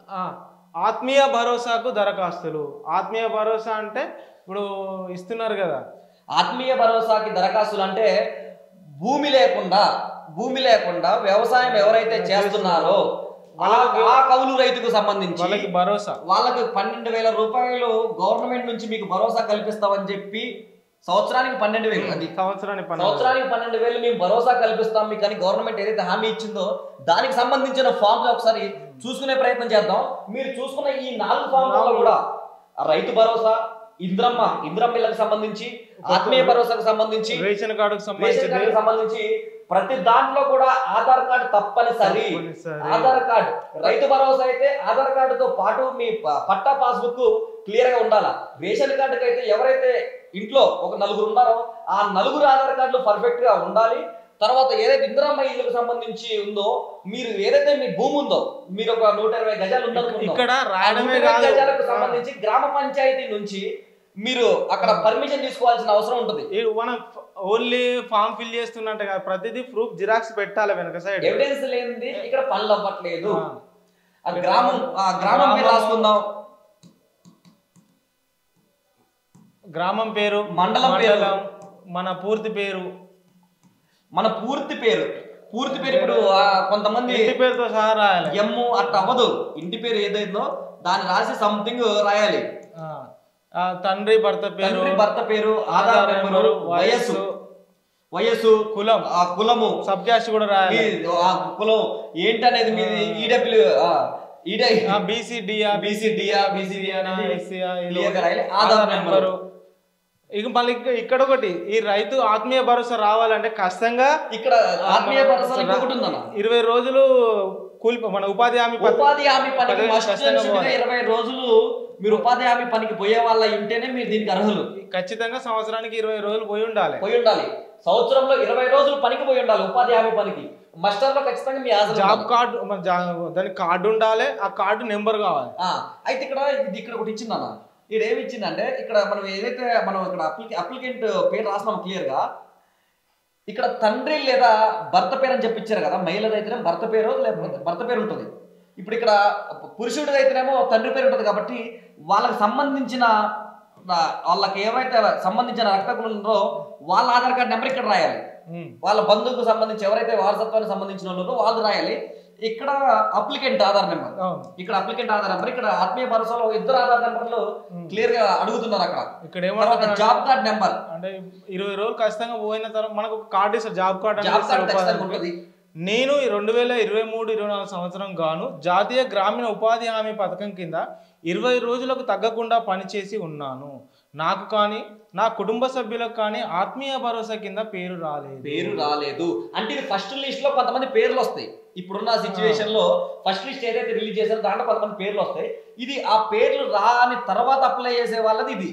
ఆ, ఆత్మీయ భరోసాకు దరఖాస్తులు. ఆత్మీయ భరోసా అంటే ఇప్పుడు ఇస్తున్నారు కదా. ఆత్మీయ భరోసాకి దరఖాస్తులు అంటే భూమి లేకుండా వ్యవసాయం ఎవరైతే చేస్తున్నారో ఆ కౌలు రైతుకు సంబంధించి వాళ్ళకి భరోసా, వాళ్ళకి 12,000 రూపాయలు గవర్నమెంట్ నుంచి మీకు భరోసా కల్పిస్తామని చెప్పి సంవత్సరానికి 12,000, అది సంవత్సరానికి 12,000 మేము భరోసా కల్పిస్తాం మీకు అని గవర్నమెంట్ ఏదైతే హామీ ఇచ్చిందో దానికి సంబంధించిన ఫామ్స్ ఒకసారి చూసుకునే ప్రయత్నం చేద్దాం. మీరు చూసుకున్న ఈ 4 ఫామ్లలో కూడా రైతు భరోసా, ఇంద్రమ్మ ఇళ్ళకి సంబంధించి, ఆత్మీయ భరోసాకు సంబంధించి, రేషన్ కార్డుకు సంబంధించి ప్రతి దాంట్లో కూడా ఆధార్ కార్డు తప్పనిసరి. ఆధార్ కార్డు, రైతు భరోసా అయితే ఆధార్ కార్డుతో పాటు మీ పట్టా పాస్బుక్ క్లియర్ గా ఉండాలా. రేషన్ కార్డుకి అయితే ఎవరైతే ఇంట్లో ఒక 4 ఉన్నారో ఆ 4 ఆధార్ కార్డులు పర్ఫెక్ట్ గా ఉండాలి. తర్వాత ఏదైతే ఇందిరమ్మ ఇళ్ళకు సంబంధించి ఉందో, మీరు ఏదైతే మీ భూమి ఉందో, మీరు ఒక 120 గజాలు గజాలకు సంబంధించి గ్రామ పంచాయతీ నుంచి మీరు అక్కడ పర్మిషన్ తీసుకోవాల్సిన అవసరం ఉంటుంది. మనం ఓన్లీ ఫామ్ ఫిల్ చేస్తున్నట్టు కదా, ప్రతిదీ ప్రూఫ్ జిరాక్స్ పెట్టాలి వెనక సైడ్. ఎవిడెన్స్ లేనిది ఇక్కడ పనులు అవ్వట్లేదు. గ్రామం పేరు రాసుకుందాం, గ్రామం పేరు, మండలం పేరు, మన పూర్తి పేరు, పూర్తి పేరు ఇప్పుడు కొంతమంది ఇంటి పేరుతో సహా రాయాలి. ఎమ్ము అట్లా అవ్వదు, ఇంటి పేరు ఏదైతుందో దాన్ని రాసి సంథింగ్ రాయాలి. తండ్రి భర్త పేరు, ఆధార్ నెంబరు, వయస్సు, కులము, సబ్ క్యాస్ట్ కూడా రాయాలి. ఆ కులం ఏంటనేది మీది, ఈడబ్ల్యూ బీసీడీయా ఆధార్ నెంబరు. ఇక మళ్ళీ ఇక్కడ ఒకటి, ఈ రైతు ఆత్మీయ భరోసా రావాలంటే ఖచ్చితంగా ఇక్కడ ఆత్మీయ భరోసా 20 రోజులు మన ఉపాధి హామీ పనికి 20 రోజులు మీరు ఉపాధి హామీ పనికి పోయే వాళ్ళ ఉంటేనే మీరు దీనికి అర్హులు. ఖచ్చితంగా సంవత్సరానికి 20 రోజులు పోయి ఉండాలి. సంవత్సరంలో 20 రోజులు పనికి పోయి ఉండాలి ఉపాధి హామీ పనికి. మస్టర్ లో ఖచ్చితంగా మీ జాబ్ కార్డు, దానికి కార్డు ఉండాలి, ఆ కార్డు నెంబర్ కావాలి. అయితే ఇక్కడ ఒకటి ఇచ్చిందన్న, ఇక్కడ ఏమి ఇచ్చిందంటే, ఇక్కడ మనం ఏదైతే మనం ఇక్కడ అప్లికెంట్ పేరు రాసినాం క్లియర్ గా, ఇక్కడ తండ్రి లేదా భర్త పేరు అని చెప్పి ఇచ్చారు కదా. మహిళదైతేనేమో భర్త పేరు లేకపోతే భర్త పేరు ఉంటుంది. ఇప్పుడు ఇక్కడ పురుషుడి అయితేనేమో తండ్రి పేరు ఉంటుంది. కాబట్టి వాళ్ళకి సంబంధించిన వాళ్ళకి ఏవైతే సంబంధించిన రక్తకులు ఉన్నారో వాళ్ళ ఆధార్ కార్డు నెంబర్ ఇక్కడ రాయాలి. వాళ్ళ బంధువుకు సంబంధించి ఎవరైతే వారసత్వానికి సంబంధించిన వాళ్ళు వాళ్ళు రాయాలి. ఇక్కడ అప్లికెంట్ ఆధార్ నెంబర్, ఇక్కడ ఆత్మీయ భరోసాలో 2 ఆధార్ నెంబర్లు క్లియర్ గా అడుగుతున్నారు. అక్కడ ఇక్కడ జాబ్ కార్డ్ నెంబర్ అంటే 20 రోజులు ఖచ్చితంగా పోయిన తర్వాత మనకు కార్డు ఇస్తారు, జాబ్ కార్డు ఉంటుంది. నేను 2023-24 సంవత్సరం గాను జాతీయ గ్రామీణ ఉపాధి హామీ పథకం కింద 20 రోజులకు తగ్గకుండా పనిచేసి ఉన్నాను. నాకు కానీ నా కుటుంబ సభ్యులకు కానీ ఆత్మీయ భరోసా కింద పేరు రాలేదు. అంటే ఇది ఫస్ట్ లిస్ట్ లో కొంతమంది పేర్లు వస్తాయి. ఇప్పుడున్న సిచ్యువేషన్ లో ఫస్ట్ లిస్ట్ ఏదైతే రిలీజ్ చేశారో దాంట్లో కొంతమంది పేర్లు వస్తాయి. ఇది ఆ పేర్లు రాని తర్వాత అప్లై చేసే వాళ్ళది ఇది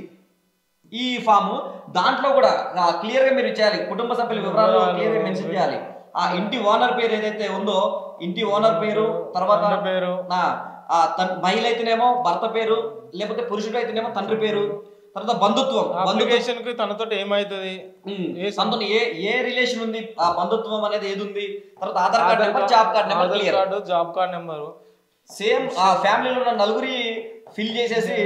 ఈ ఫాము. దాంట్లో కూడా క్లియర్ గా మీరు చేయాలి, కుటుంబ సభ్యుల వివరాలు క్లియర్ గా మెన్షన్ చేయాలి. ఆ ఇంటి ఓనర్ పేరు ఏదైతే ఉందో, ఇంటి ఓనర్ పేరు, తర్వాత మహిళ అయితేనేమో భర్త పేరు, లేకపోతే పురుషుడు అయితేనేమో తండ్రి పేరు, తర్వాత బంధుత్వం, తనతో ఏమైతుంది, తనతో ఏ రిలేషన్ ఉంది, ఆ బంధుత్వం అనేది ఏది ఉంది, తర్వాత Aadhaar card number, job card number, job card number same ఆ ఫ్యామిలీలో ఉన్న 9 ఫిల్ చేసేసి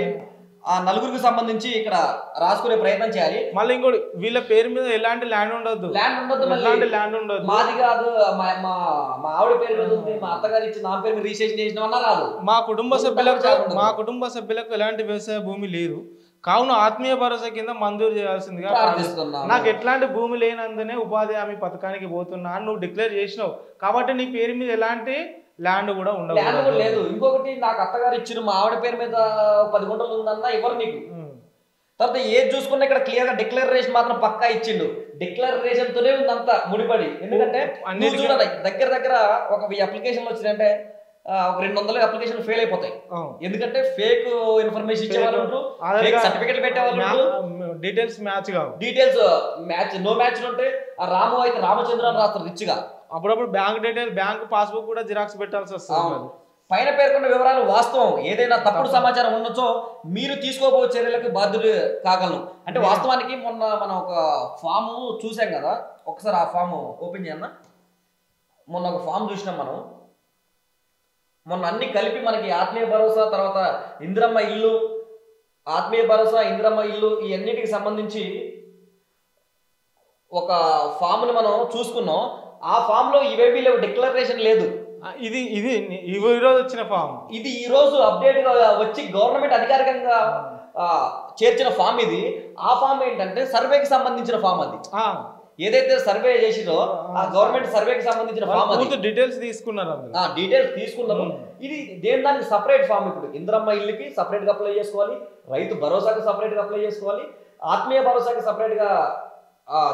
ఆ 9కి సంబంధించి ఇక్కడ రాసుకునే ప్రయత్నం చేయాలి. మళ్ళీ ఇంకోటి, వీళ్ళ పేరు మీద ఎలాంటి ల్యాండ్ ఉండదు. మాది కాదు, మా ఆవిడ పేరు మీద ఉంది, మా అత్తగారు ఇచ్చి నా పేరు మీద రిజిస్ట్రేషన్ చేసిన రాదు. మా కుటుంబ సభ్యులకు ఎలాంటి వ్యవసాయ భూమి లేదు. కావున ఆత్మీయ భరోసా కింద మంజూరు చేయాల్సిందిగా ప్రార్థిస్తున్నా. నాకు ఎట్లాంటి భూమి లేనందునే ఉపాధి హామీ పథకానికి పోతున్నా అని నువ్వు డిక్లేర్ చేసినావు కాబట్టి నీ పేరు మీద ఎలాంటి ల్యాండ్ కూడా లేదు. ఇంకొకటి, నాకు అత్తగారు ఇచ్చిన మా ఆవిడ పేరు మీద 10 గుంటలు ఉందన్నా ఎవరు నీకు. తర్వాత ఏది చూసుకున్నా ఇక్కడ క్లియర్ గా డిక్లరేషన్ మాత్రం పక్కా ఇచ్చిండు. డిక్లరేషన్ తోనే ఉంది అంతా ముడిపడి. ఎందుకంటే దగ్గర ఒక అప్లికేషన్ వచ్చిందంటే ఒక 200 అప్లికేషన్ ఫెయిల్ అయిపోతాయి. ఎందుకంటే ఫేక్ ఇన్ఫర్మేషన్ ఇచ్చేవాళ్ళు, సర్టిఫికెట్ పెట్టేవాళ్ళు, డీటెయిల్స్ నో మ్యాచ్ ఉంటే ఆ రాము అయితే రామచంద్ర అని రాస్తారు రిచ్ గా. అప్పుడప్పుడు బ్యాంక్ పాస్బుక్ కూడా జిరాక్స్ పెట్టాల్సి వస్తుంది. పైన పేర్కొన్న వివరాలు వాస్తవం. ఏదైనా తప్పుడు సమాచారం ఉండొచ్చో మీరు తీసుకోబోయే చర్యలకు బాధ్యులు కాగలను. అంటే వాస్తవానికి మొన్న మనం ఒక ఫామ్ చూసాం కదా, ఒకసారి ఆ ఫామ్ ఓపెన్ చేయన్నా. మొన్న ఒక ఫామ్ చూసినాం మనం. మొన్న అన్ని కలిపి మనకి ఆత్మీయ భరోసా, తర్వాత ఇందిరమ్మ ఇల్లు, ఆత్మీయ భరోసా, ఇందిరమ్మ ఇల్లు, ఈ అన్నిటికి సంబంధించి ఒక ఫామ్ని మనం చూసుకున్నాం. ఆ ఫామ్ లో ఇవేవి లేవు, డిక్లరేషన్ లేదు. ఇది ఇది ఈరోజు వచ్చిన ఫామ్, ఇది ఈ రోజు అప్డేట్ గా వచ్చి గవర్నమెంట్ అధికారికంగా చేర్చిన ఫామ్ ఇది. ఆ ఫామ్ ఏంటంటే సర్వేకి సంబంధించిన ఫామ్. అది ఏదైతే సర్వే చేసిరో ఆ గవర్నమెంట్ సర్వేకి సంబంధించిన ఫామ్, అది డీటెయిల్స్ తీసుకున్నారు, డీటెయిల్స్ తీసుకున్నారు. ఇది దేని దానికి సపరేట్ ఫామ్. ఇప్పుడు ఇందిరమ్మ ఇల్లుకి సపరేట్ గా అప్లై చేసుకోవాలి, రైతు భరోసాకి సపరేట్ గా అప్లై చేసుకోవాలి, ఆత్మీయ భరోసాకి సపరేట్ గా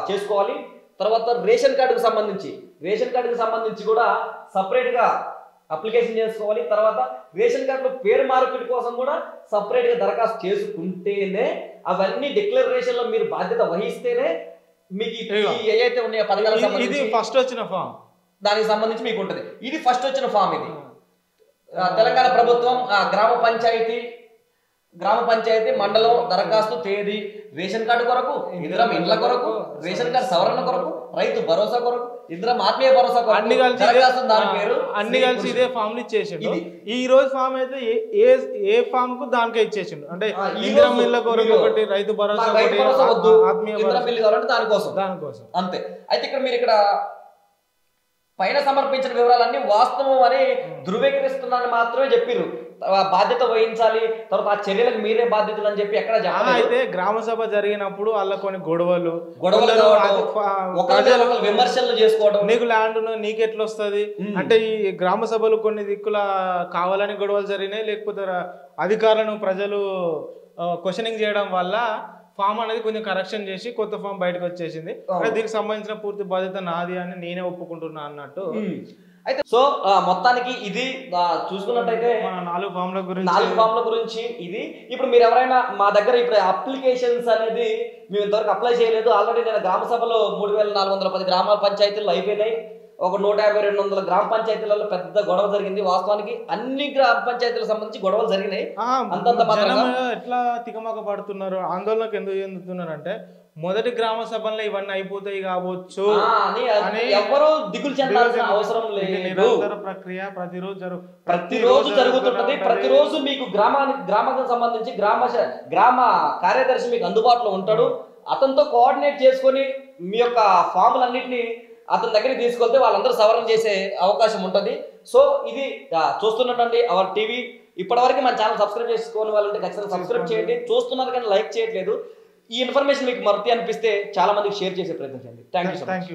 చేసుకోవాలి. తర్వాత రేషన్ కార్డుకు సంబంధించి కూడా సపరేట్ గా అప్లికేషన్ చేసుకోవాలి. తర్వాత రేషన్ కార్డులో పేరు మార్పిడి కోసం కూడా సపరేట్ గా దరఖాస్తు చేసుకుంటేనే, అవన్నీ డిక్లరేషన్ లో మీరు బాధ్యత వహిస్తేనే మీకు ఏవైతే ఉన్నాయో పథకాలకు సంబంధించి ఫస్ట్ వచ్చిన ఫామ్, దానికి సంబంధించి మీకు ఉంటుంది. ఇది ఫస్ట్ వచ్చిన ఫామ్. ఇది తెలంగాణ ప్రభుత్వం గ్రామ పంచాయతీ మండలం దరఖాస్తు తేదీ, రేషన్ కార్డు కొరకు, ఇందిరమ్మ ఇండ్ల కొరకు, రేషన్ కార్డు సవరణ కొరకు, రైతు భరోసా కొరకు, ఇందిరమ్మ ఆత్మీయ భరోసా కొరకు అన్ని కలిసి ఇదే ఫామ్ ఇచ్చేసిండు. ఈ రోజు ఫామ్ అయితే ఏ ఫామ్ కు దానికే ఇచ్చేసిండు. అంటే ఇందిరమ్మ ఇళ్ళ కొరకు ఒకటి, రైతు భరోసా వద్దు, ఇందిరమ్మ ఇల్లు కావాలంటే దానికోసం అంతే. అయితే ఇక్కడ మీరు ఇక్కడ పైన సమర్పించిన వివరాలన్నీ వాస్తవం అని ధృవీకరిస్తున్నారని మాత్రమే చెప్పిర్రు. బాధ్యత వహించాలి, తర్వాత ఆ చర్యలకు మీరే బాధ్యతలు అని చెప్పి ఎక్కడ చెప్పలేదు. అయితే గ్రామ సభ జరిగినప్పుడు వాళ్ళ కొన్ని గొడవలు విమర్శలు చేసుకోవడం, నీకు ల్యాండ్ నీకు ఎట్లా వస్తుంది అంటే, ఈ గ్రామ సభలు కొన్ని దిక్కుల కావాలని గొడవలు జరిగినాయి, లేకపోతే అధికారులను ప్రజలు క్వశ్చనింగ్ చేయడం వల్ల ఫామ్ అనేది కొంచెం కరెక్షన్ చేసి కొత్త ఫామ్ బయటకు వచ్చేసింది. దీనికి సంబంధించిన పూర్తి బాధ్యత నాది అని నేనే ఒప్పుకుంటున్నా అన్నట్టు. అయితే సో మొత్తానికి ఇది చూసుకున్నట్టయితే 4 ఫామ్ల గురించి ఇది. ఇప్పుడు మీరు ఎవరైనా మా దగ్గర ఇప్పుడు అప్లికేషన్స్ అనేది మేము ఇంతవరకు అప్లై చేయలేదు. ఆల్రెడీ నేను గ్రామ సభలో 3410 గ్రామ పంచాయతీలు అయిపోయినాయి. ఒక 150-200 గ్రామ పంచాయతీలలో పెద్ద గొడవ జరిగింది. వాస్తవానికి అన్ని గ్రామ పంచాయతీలకు సంబంధించి గొడవలు జరిగినాయి. ఎట్లా తికమక పడుతున్నారు, ఆందోళనకు ఎందుకు చెందుతున్నారు అంటే, మొదటి గ్రామ సభల్లో ఇవన్నీ అయిపోతాయి కావచ్చు అని ఎవరు దిగులు చెందాల్సిన అవసరం లేదు. నిరంతర ప్రక్రియ ప్రతిరోజు జరుగుతుంటది. ప్రతిరోజు మీకు గ్రామానికి సంబంధించి గ్రామ కార్యదర్శి మీకు అందుబాటులో ఉంటాడు. అతనితో కోఆర్డినేట్ చేసుకొని మీ యొక్క ఫాములన్నింటినీ అతని దగ్గరికి తీసుకెళ్తే వాళ్ళందరూ సవరణ చేసే అవకాశం ఉంటుంది. సో ఇది చూస్తున్నట్టండి అవర్ టీవీ. ఇప్పటివరకు మన ఛానల్ సబ్స్క్రైబ్ చేసుకోని వాళ్ళంటే ఖచ్చితంగా సబ్స్క్రైబ్ చేయండి. చూస్తున్నారు కానీ లైక్ చేయట్లేదు. ఈ ఇన్ఫర్మేషన్ మీకు మర్తి అనిపిస్తే చాలా మందికి షేర్ చేసే ప్రయత్నం చేయండి. Thank you.